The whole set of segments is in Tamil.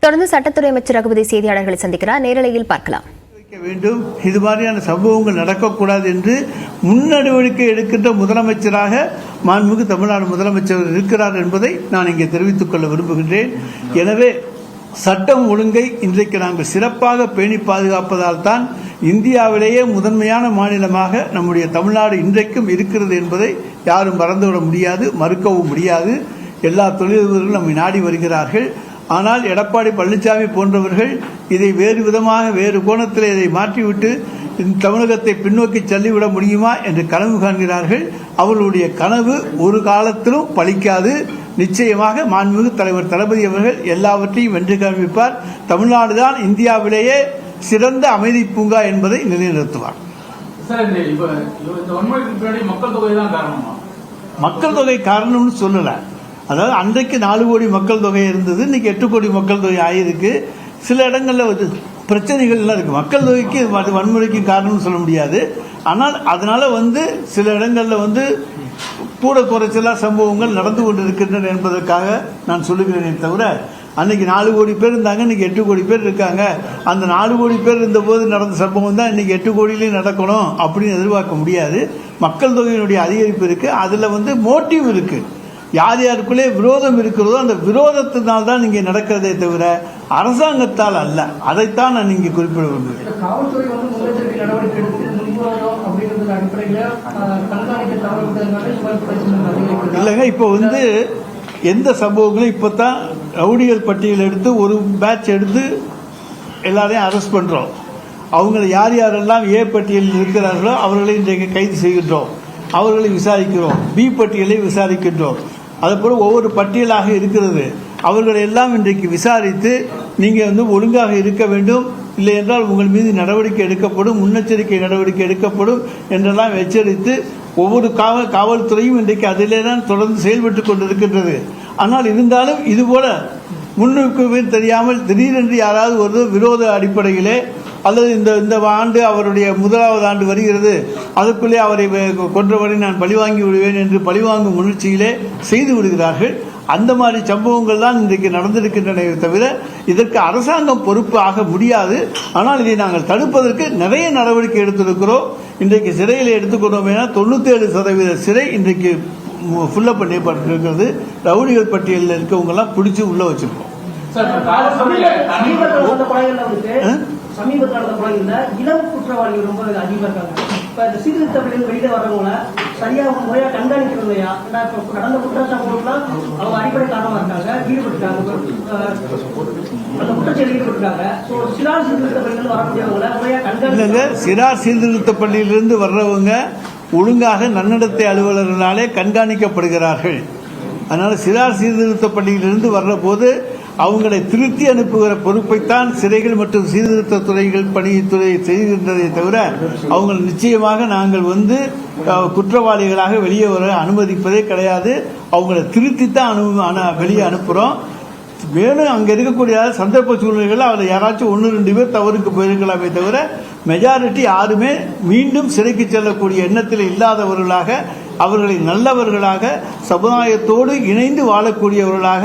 தொடர்ந்து சட்டத்துறை அமைச்சர் ரகுபதி செய்தியாளர்களை சந்திக்கிறார். நேரலையில் பார்க்கலாம். வேண்டும் இது மாதிரியான சம்பவங்கள் நடக்கக்கூடாது என்று முன்னெடுவடிக்கை எடுக்கின்ற முதலமைச்சராக மாண்புமிகு தமிழ்நாடு முதலமைச்சர் இருக்கிறார் என்பதை நான் இங்கே தெரிவித்துக் கொள்ள விரும்புகின்றேன். எனவே சட்டம் ஒழுங்கை இன்றைக்கு நாங்கள் சிறப்பாக பேணி பாதுகாப்பதால் தான் இந்தியாவிலேயே முதன்மையான மாநிலமாக நம்முடைய தமிழ்நாடு இன்றைக்கும் இருக்கிறது என்பதை யாரும் மறந்துவிட முடியாது, மறுக்கவும் முடியாது. எல்லா தொழிலதிபர்களும் நம்மை நாடி வருகிறார்கள். ஆனால் எடப்பாடி பழனிசாமி போன்றவர்கள் இதை வேறு விதமாக வேறு கோணத்தில் இதை மாற்றிவிட்டு தமிழகத்தை பின்னோக்கி தள்ளிவிட முடியுமா என்று கனவு காண்கிறார்கள். அவர்களுடைய கனவு ஒரு காலத்திலும் பலிக்காது. நிச்சயமாக மாண்புமிகு தலைவர் தளபதி அவர்கள் எல்லாவற்றையும் வென்று காண்பிப்பார். தமிழ்நாடுதான் இந்தியாவிலேயே சிறந்த அமைதி பூங்கா என்பதை நிலைநிறுத்துவார். மக்கள் தொகை காரணம்னு சொல்லல. அதாவது அன்றைக்கு 4 கோடி மக்கள் தொகை இருந்தது, இன்னைக்கு 8 கோடி மக்கள் தொகை ஆயிருக்கு. சில இடங்கள்ல பிரச்சனைகள் எல்லாம் இருக்கு. மக்கள் தொகைக்கு வன்முறைக்கு காரணம்னு சொல்ல முடியாது. ஆனால் அதனால சில இடங்கள்ல கூட குறைச்சலா சம்பவங்கள் நடந்து கொண்டிருக்கின்றன என்பதற்காக நான் சொல்லுகிறேனே தவிர, அன்னைக்கு 4 கோடி பேர் இருந்தாங்க, இன்னைக்கு 8 கோடி பேர் இருக்காங்க. அந்த 4 கோடி பேர் இருந்த போது நடந்த சம்பவம் தான் இன்னைக்கு 8 கோடியிலையும் நடக்கணும் அப்படின்னு எதிர்பார்க்க முடியாது. மக்கள் தொகையினுடைய அதிகரிப்பு இருக்கு, அதுல மோட்டிவ் இருக்கு. யார் யாருக்குள்ளே விரோதம் இருக்கிறதோ அந்த விரோதத்தினால் தான் இங்கே நடக்கிறதே தவிர அரசாங்கத்தால் அல்ல. அதைத்தான் நான் இங்கே குறிப்பிட விரும்புகிறேன். இல்லைங்க, இப்போ எந்த சம்பவங்களும் இப்பதான் ரவுடிகள் பட்டியல் எடுத்து ஒரு பேட்ச் எடுத்து எல்லாரையும் அரெஸ்ட் பண்றோம். அவங்களை யார் யாரெல்லாம் ஏ பட்டியலில் இருக்கிறார்களோ அவர்களை இன்றைக்கு கைது செய்கின்றோம், அவர்களை விசாரிக்கிறோம். பி பட்டியலை விசாரிக்கின்றோம். அதுபோல ஒவ்வொரு பட்டியலாக இருக்கிறது. அவர்களை எல்லாம் இன்றைக்கு விசாரித்து நீங்க ஒழுங்காக இருக்க வேண்டும், இல்லை என்றால் உங்கள் மீது நடவடிக்கை எடுக்கப்படும், முன்னெச்சரிக்கை நடவடிக்கை எடுக்கப்படும் என்றெல்லாம் எச்சரித்து ஒவ்வொரு காவல்துறையும் இன்றைக்கு அதிலே தான் தொடர்ந்து செயல்பட்டுக் கொண்டிருக்கின்றது. ஆனால் இருந்தாலும் இதுபோல முன்னுக்கு தெரியாமல் திடீரென்று யாராவது ஒரு விரோத அடிப்படையிலே அல்லது இந்த ஆண்டு அவருடைய முதலாவது ஆண்டு வருகிறது, அதுக்குள்ளே அவரை கொன்றவரை நான் பழிவாங்கி விடுவேன் என்று பழிவாங்கும் முயற்சியிலே செய்து விடுகிறார்கள். அந்த மாதிரி சம்பவங்கள் தான் இன்றைக்கு நடந்திருக்கின்றன தவிர இதற்கு அரசாங்கம் பொறுப்பு ஆக முடியாது. ஆனால் இதை நாங்கள் தடுப்பதற்கு நிறைய நடவடிக்கை எடுத்திருக்கிறோம். இன்றைக்கு சிறையில் எடுத்துக்கொண்டோம். 97% சிறை இன்றைக்கு ஃபுல்லப் பண்ணப்பட்டிருக்கிறது. ரவுடிகள் பட்டியலில் இருக்கவங்க எல்லாம் பிடிச்சி உள்ள வச்சிருக்கோம். சமீபத்தில் நடந்த கொலைகள்ல இளம் குற்றவாளிகள் ரொம்ப அதிகமா இருக்காங்க. இப்ப இந்த சீர்திருத்த பள்ளியில் வெளியிட வர்றவங்கள சரியா முறையா கண்காணிக்கிறது இல்லையா? நடந்த குற்றச்சாட்டுலாம் அவங்க அடிப்படை காரணமா இருக்காங்க, ஈடுபட்டுருக்காங்க, அந்த குற்றச்செயலில் ஈடுபட்டுருக்காங்க. சிறார் சீர்திருத்த பள்ளியில் வரக்கூடியவங்கள முறையா கண்காணிக்க. சிறார் சீர்திருத்த பள்ளியிலிருந்து வர்றவங்க ஒழுங்காக நன்னடத்தை அலுவலர்களாலே கண்காணிக்கப்படுகிறார்கள். அதனால சிறார் சீர்திருத்த பள்ளியிலிருந்து வர்ற போது அவங்களை திருத்தி அனுப்புகிற பொறுப்பைத்தான் சிறைகள் மற்றும் சீர்திருத்த துறைகள் பணித்துறை செய்கின்றதை தவிர அவங்க நிச்சயமாக நாங்கள் குற்றவாளிகளாக வெளியே வர அனுமதிப்பதே கிடையாது. அவங்களை திருத்தித்தான் வெளியே அனுப்புறோம். வேணும் அங்க இருக்கக்கூடிய சந்தர்ப்ப சூழ்நிலைகள் அவரை யாராச்சும் 1-2 பேர் தவறுக்கு போயிருக்கலாமே தவிர மெஜாரிட்டி யாருமே மீண்டும் சிறைக்கு செல்லக்கூடிய எண்ணத்தில் இல்லாதவர்களாக, அவர்களை நல்லவர்களாக, சமுதாயத்தோடு இணைந்து வாழக்கூடியவர்களாக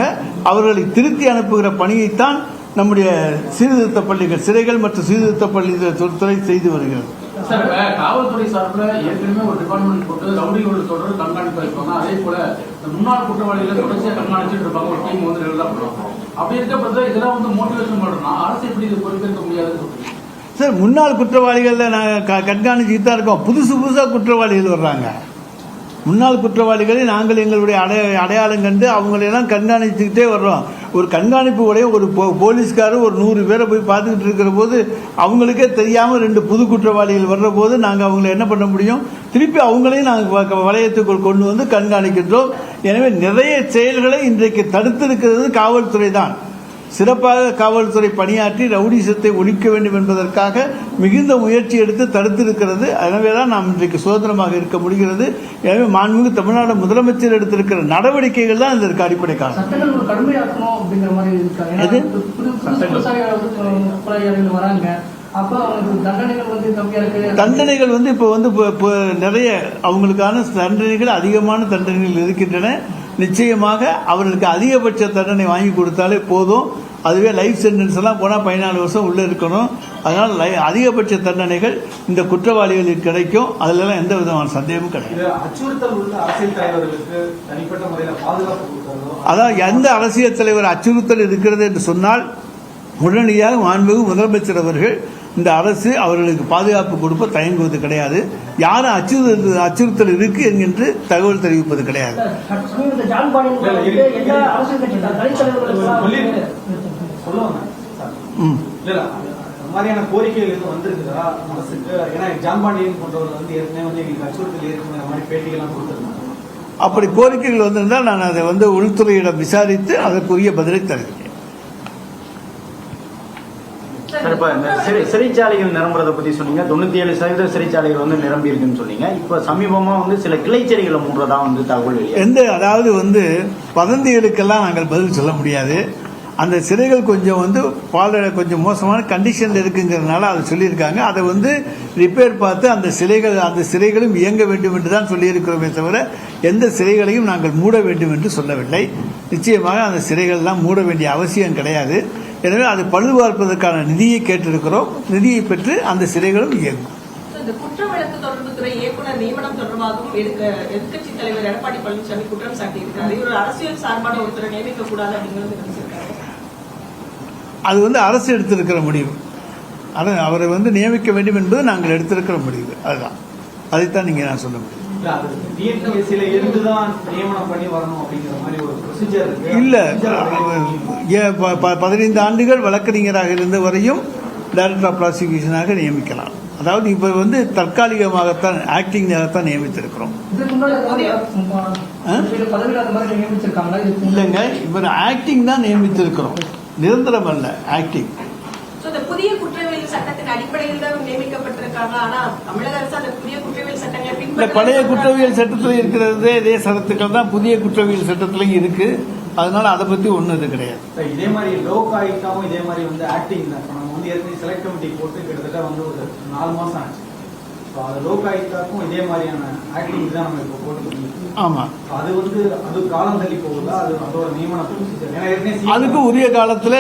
அவர்களை திருத்தி அனுப்புகிற பணியைத்தான் நம்முடைய சீர்திருத்த பள்ளிகள், சிறைகள் மற்றும் சீர்திருத்த பள்ளி துறை செய்து வருகிறது. காவல்துறை சார்பில் ஏற்கனவே ஒரு டிபார்ட்மெண்ட் போட்டு ரவுடிகளோட தொடர் கண்காணிப்பு இருப்பாங்க. அதே போல முன்னாள் குற்றவாளிகளை தொடர்ச்சியாக கண்காணிச்சுட்டு இருப்பாங்க. ஒரு டீம் ரெகுலராக பண்ணுவாங்க. அப்படி இருக்கப்ப இதெல்லாம் மோட்டிவேஷன் பண்ணணும்னா அரசு எப்படி இது பொறுப்பேற்க முடியாது சார்? முன்னாள் குற்றவாளிகள் நாங்கள் கண்காணிச்சுட்டு தான் இருக்கோம். புதுசாக குற்றவாளிகள் வர்றாங்க. முன்னாள் குற்றவாளிகளை நாங்கள் எங்களுடைய அடையாளம் கண்டு அவங்களெல்லாம் கண்காணிச்சுக்கிட்டே வர்றோம். ஒரு கண்காணிப்பு உடைய ஒரு போலீஸ்காரர் ஒரு 100 பேரை போய் பார்த்துக்கிட்டு இருக்கிற போது அவங்களுக்கே தெரியாமல் 2 புது குற்றவாளிகள் வர்ற போது நாங்கள் அவங்களை என்ன பண்ண முடியும்? திருப்பி அவங்களையும் நாங்கள் வளையத்துக்குள் கொண்டு கண்காணிக்கின்றோம். எனவே நிறைய செயல்களை இன்றைக்கு தடுத்திருக்கிறது காவல்துறை தான். சிறப்பாக காவல்துறை பணியாற்றி ரவுடிசத்தை ஒழிக்க வேண்டும் என்பதற்காக மிகுந்த முயற்சி எடுத்து தடுத்திருக்கிறது. எனவேதான் நாம் இன்றைக்கு சுதந்திரமாக இருக்க முடிகிறது. எனவே மாண்புமிகு தமிழ்நாடு முதலமைச்சர் எடுத்திருக்கிற நடவடிக்கைகள் தான் இதற்கு அடிப்படை காரணம். தண்டனைகள் இப்போ நிறைய அவங்களுக்கான தண்டனைகள் அதிகமான தண்டனைகள் இருக்கின்றன. நிச்சயமாக அவர்களுக்கு அதிகபட்ச தண்டனை வாங்கி கொடுத்தாலே போதும். அதுவே லைஃப் சென்டென்ஸ் எல்லாம் போனால் 14 வருஷம் உள்ளே இருக்கணும். அதனால் அதிகபட்ச தண்டனைகள் இந்த குற்றவாளிகளுக்கு கிடைக்கும். அதிலெல்லாம் எந்த விதமான சந்தேகமும் கிடையாது. அச்சுறுத்தல் உள்ள அரசியல் தலைவர்களுக்கு தனிப்பட்ட முறையில் பாதுகாப்பு கொடுத்தாலும், அதாவது எந்த அரசியல் தலைவர் அச்சுறுத்தல் இருக்கிறது என்று சொன்னால் உடனடியாக மாண்புமிகு முதலமைச்சர் அவர்கள் இந்த அரசு அவர்களுக்கு பாதுகாப்பு கொடுப்ப தயங்குவது கிடையாது. யாரும் அச்சுறுத்தல் இருக்கு என்கின்ற தகவல் தெரிவிப்பது கிடையாது. மாதிரியான கோரிக்கைகள் எதுவும் வந்திருக்குதா அரசுக்கு? ஏன்னா ஜான்பாண்டியன் போன்றவர் வந்து ஏற்கனவே வந்து எங்களுக்கு அச்சுறுத்தல் இருக்குங்கிற மாதிரி பேட்டிகள்லாம் கொடுத்துருந்தாங்க. அப்படி கோரிக்கைகள் வந்திருந்தால் நான் அதை வந்து உள்துறையிடம் விசாரித்து அதற்குரிய பதிலை தருகிறேன். இப்ப சிறைச்சாலைகள் நிரம்புறதை பத்தி சொன்னீங்க. 97% சிறைச்சாலைகள் வந்து நிரம்பி இருக்குன்னு சொன்னீங்க. இப்ப சமீபமா வந்து சில கிளைச்செடிகளை மூடுறதா வந்து தகவல் அதாவது வந்து வதந்திகளுக்கெல்லாம் நாங்கள் பதில் சொல்ல முடியாது. அந்த சிறைகள் கொஞ்சம் வந்து கொஞ்சம் மோசமான கண்டிஷன்ல இருக்குங்கிறதுனால அதை சொல்லியிருக்காங்க. அதை வந்து ரிப்பேர் பார்த்து அந்த சிறைகளும் இயங்க வேண்டும் என்று தான் சொல்லியிருக்கிறோமே தவிர எந்த சிறைகளையும் நாங்கள் மூட வேண்டும் என்று சொல்லவில்லை. நிச்சயமாக அந்த சிறைகள்லாம் மூட வேண்டிய அவசியம் கிடையாது. எனவே அது பழுதுபார்ப்பதற்கான நிதியை கேட்டிருக்கிறோம். நிதியை பெற்று அந்த சிறைகளும் இயங்கும். இந்த குற்ற வழக்கு தொடர்புத்துறை இயக்குநர் நியமனம் தொடர்பாகவும் எதிர்க்கட்சி தலைவர் எடப்பாடி பழனிசாமி குற்றம் சாட்டியிருக்கிறார். இவர் அரசியல் சார்பான ஒருத்தரை நியமிக்க கூடாது அப்படிங்கிறது தெரிவிச்சிருக்காரு. அது வந்து அரசு எடுத்திருக்கிற முடிவு. அவரை வந்து நியமிக்க வேண்டும் என்பது நாங்கள் எடுத்திருக்கிற முடிவு. அதுதான், அதைத்தான் நீங்க நான் சொல்ல முடியும். இல்ல 15 ஆண்டுகள் வழக்கறிஞராக இருந்த வரையும் டைரக்டர் ஆஃப் ப்ராசிக்யூஷனாக நியமிக்கலாம். அதாவது இப்ப வந்து தற்காலிகமாகத்தான் ஆக்டிங்காகத்தான் நியமித்திருக்கிறோம். இல்லைங்க, இவர் ஆக்டிங் தான் நியமித்திருக்கிறோம், நிரந்தரம் அல்ல. ஆக்டிங் புதிய குற்றவியல் சட்டத்தின் அடிப்படையில் தான் நியமிக்கப்பட்டிருக்காங்க. ஆனா தமிழக அரசு அந்த புதிய குற்றவியல் சட்டங்களை பழைய குற்றவியல் சட்டத்தில் இருக்கிறதே இதே சட்டத்துக்கள் தான் புதிய குற்றவியல் சட்டத்திலையும் இருக்கு. அதனால அதை பத்தி ஒண்ணு இது கிடையாது. இதே மாதிரி லோக் ஆயுக்தாவும் இதே மாதிரி வந்து ஆக்டிங் தான். நம்ம வந்து ஏற்கனவே செலக்ட் கமிட்டி போட்டு கிட்டத்தட்ட வந்து ஒரு 4 மாசம் ஆச்சு. லோக் ஆயுக்தாக்கும் இதே மாதிரியான ஆக்டிங் தான் நம்ம இப்போ போட்டு. ஆமா, அது வந்து அது காலம் தள்ளி போகுதா? அதோட நியமன ப்ரொசீஜர் அதுக்கு உரிய காலத்துல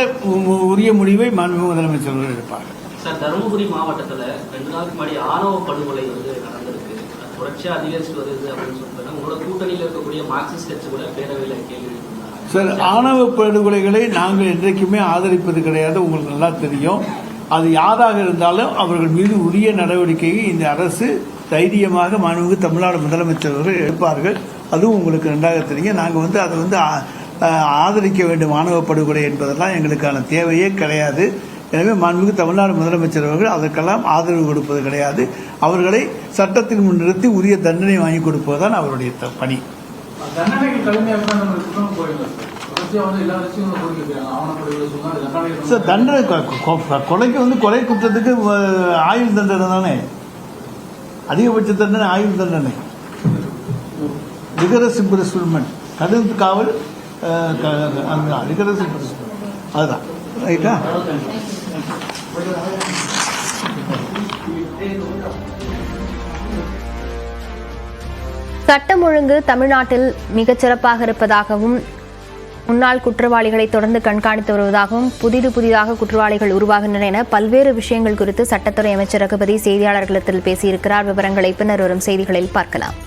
உரிய முடிவை மாண்புமிகு முதலமைச்சர் எடுப்பாங்க. சார், தருமபுரி மாவட்டத்துல 2 நாளுக்கு முன்னாடி ஆணவ படுகொலை வந்து நடந்திருக்கு. தொடர்ச்சியா அதிகரிச்சுட்டு வருது அப்படின்னு சொல்லிட்டு உங்களோட கூட்டணியில் இருக்கக்கூடிய மார்க்சிஸ்ட் கட்சி கூட பேரவையில் கேள்வி எழுப்பினாங்க. சார், ஆணவ படுகொலைகளை நாங்கள் என்றைக்குமே ஆதரிப்பது கிடையாது. உங்களுக்கு நல்லா தெரியும். அது யாராக இருந்தாலும் அவர்கள் மீது உரிய நடவடிக்கையை இந்த அரசு தைரியமாக மாண்புமிகு தமிழ்நாடு முதலமைச்சர் அவர்கள் எடுப்பார்கள். அதுவும் உங்களுக்கு நன்றாக தெரியும். நாங்கள் வந்து அதை வந்து ஆதரிக்க வேண்டும் ஆணவ படுகொலை என்பதெல்லாம் எங்களுக்கான தேவையே கிடையாது. எனவே மாண்புமிகு தமிழ்நாடு முதலமைச்சர் அவர்கள் அதற்கெல்லாம் ஆதரவு கொடுப்பது கிடையாது. அவர்களை சட்டத்தின் முன் நிறுத்தி உரிய தண்டனை வாங்கி கொடுப்பதுதான் அவருடைய பணி. தண்டனைக்கு கடுமையாக சார், தண்டனை கொலைக்கு வந்து கொலை குற்றத்துக்கு ஆயுள் தண்டனை தானே அதிகபட்ச தண்டனை. ஆயுள் தண்டனை, ரிகரஸ் இம்ப்ரிசன்மென்ட், கடும் காவல், ரிகரஸ் இம்ப்ரிசன்மென்ட், அதுதான். ரைட்டா? சட்டம் ஒழுங்கு தமிழ்நாட்டில் மிகச்சிறப்பாக இருப்பதாகவும் முன்னாள் குற்றவாளிகளை தொடர்ந்து கண்காணித்து வருவதாகவும் புதிதாக குற்றவாளிகள் உருவாகின்றன என பல்வேறு விஷயங்கள் குறித்து சட்டத்துறை அமைச்சர் ரகுபதி செய்தியாளர்களிடத்தில் பேசியிருக்கிறார். விவரங்களை பின்னர் வரும் செய்திகளில் பார்க்கலாம்.